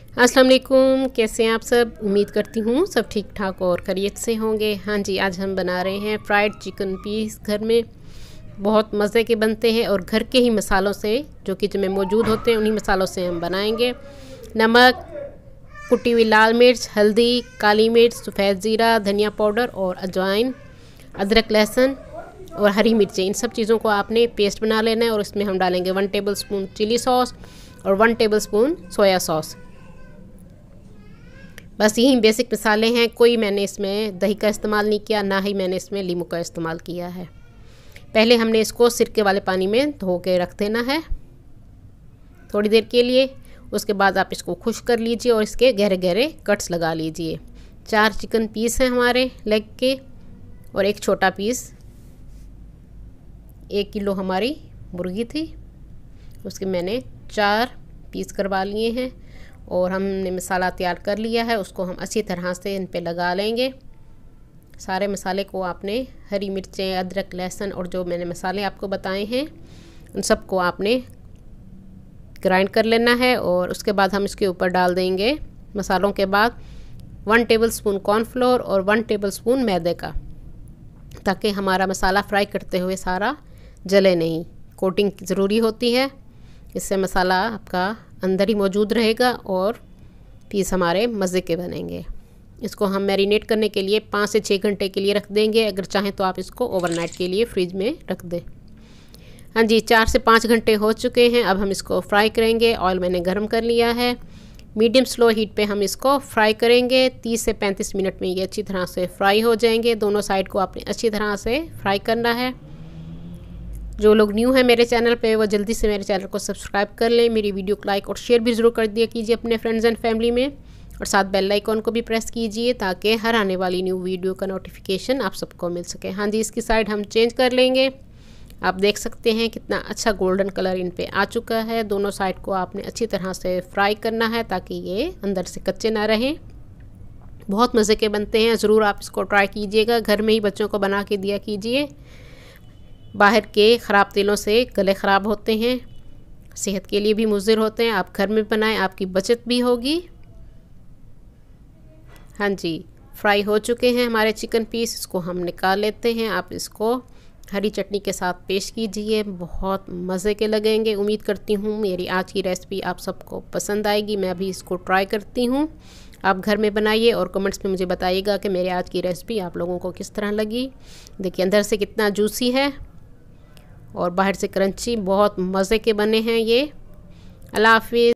अस्सलाम वालेकुम, कैसे हैं आप सब। उम्मीद करती हूँ सब ठीक ठाक और खैरियत से होंगे। हाँ जी, आज हम बना रहे हैं फ्राइड चिकन पीस। घर में बहुत मज़े के बनते हैं और घर के ही मसालों से जो किचन में मौजूद होते हैं उन्हीं मसालों से हम बनाएंगे। नमक, कुटी हुई लाल मिर्च, हल्दी, काली मिर्च, सफ़ेद ज़ीरा, धनिया पाउडर और अजवाइन, अदरक, लहसुन और हरी मिर्चें, इन सब चीज़ों को आपने पेस्ट बना लेना है। और इसमें हम डालेंगे 1 टेबलस्पून चिली सॉस और 1 टेबलस्पून सोया सॉस। बस यही बेसिक मसाले हैं। कोई मैंने इसमें दही का इस्तेमाल नहीं किया, ना ही मैंने इसमें नींबू का इस्तेमाल किया है। पहले हमने इसको सिरके वाले पानी में धो के रख देना है थोड़ी देर के लिए। उसके बाद आप इसको खुश्क कर लीजिए और इसके गहरे गहरे कट्स लगा लीजिए। 4 चिकन पीस हैं हमारे लेग के और एक छोटा पीस। 1 किलो हमारी मुर्गी थी, उसके मैंने 4 पीस करवा लिए हैं। और हमने मसाला तैयार कर लिया है, उसको हम अच्छी तरह से इन पे लगा लेंगे। सारे मसाले को आपने हरी मिर्चें, अदरक, लहसुन और जो मैंने मसाले आपको बताए हैं उन सब को आपने ग्राइंड कर लेना है। और उसके बाद हम इसके ऊपर डाल देंगे मसालों के बाद 1 टेबलस्पून कॉर्नफ्लोर और 1 टेबलस्पून मैदे का, ताकि हमारा मसाला फ्राई करते हुए सारा जले नहीं। कोटिंग ज़रूरी होती है, इससे मसाला आपका अंदर ही मौजूद रहेगा और पीस हमारे मज़े के बनेंगे। इसको हम मैरिनेट करने के लिए 5 से 6 घंटे के लिए रख देंगे। अगर चाहें तो आप इसको ओवरनाइट के लिए फ्रिज में रख दें। हाँ जी, 4 से 5 घंटे हो चुके हैं। अब हम इसको फ्राई करेंगे। ऑयल मैंने गर्म कर लिया है, मीडियम स्लो हीट पे हम इसको फ्राई करेंगे। 30 से 35 मिनट में ये अच्छी तरह से फ्राई हो जाएंगे। दोनों साइड को आपने अच्छी तरह से फ्राई करना है। जो लोग न्यू हैं मेरे चैनल पे वो जल्दी से मेरे चैनल को सब्सक्राइब कर लें। मेरी वीडियो को लाइक और शेयर भी ज़रूर कर दिया कीजिए अपने फ्रेंड्स एंड फैमिली में, और साथ बेल आइकॉन को भी प्रेस कीजिए ताकि हर आने वाली न्यू वीडियो का नोटिफिकेशन आप सबको मिल सके। हाँ जी, इसकी साइड हम चेंज कर लेंगे। आप देख सकते हैं कितना अच्छा गोल्डन कलर इन पे आ चुका है। दोनों साइड को आपने अच्छी तरह से फ्राई करना है ताकि ये अंदर से कच्चे ना रहें। बहुत मज़े के बनते हैं, ज़रूर आप इसको ट्राई कीजिएगा। घर में ही बच्चों को बना के दिया कीजिए। बाहर के ख़राब तेलों से गले ख़राब होते हैं, सेहत के लिए भी मुज़िर होते हैं। आप घर में बनाएं, आपकी बचत भी होगी। हाँ जी, फ्राई हो चुके हैं हमारे चिकन पीस। इसको हम निकाल लेते हैं। आप इसको हरी चटनी के साथ पेश कीजिए, बहुत मज़े के लगेंगे। उम्मीद करती हूँ मेरी आज की रेसिपी आप सबको पसंद आएगी। मैं अभी इसको ट्राई करती हूँ। आप घर में बनाइए और कमेंट्स में मुझे बताइएगा कि मेरी आज की रेसिपी आप लोगों को किस तरह लगी। देखिए अंदर से कितना जूसी है और बाहर से क्रंची, बहुत मज़े के बने हैं ये। अल्लाह हाफिज़।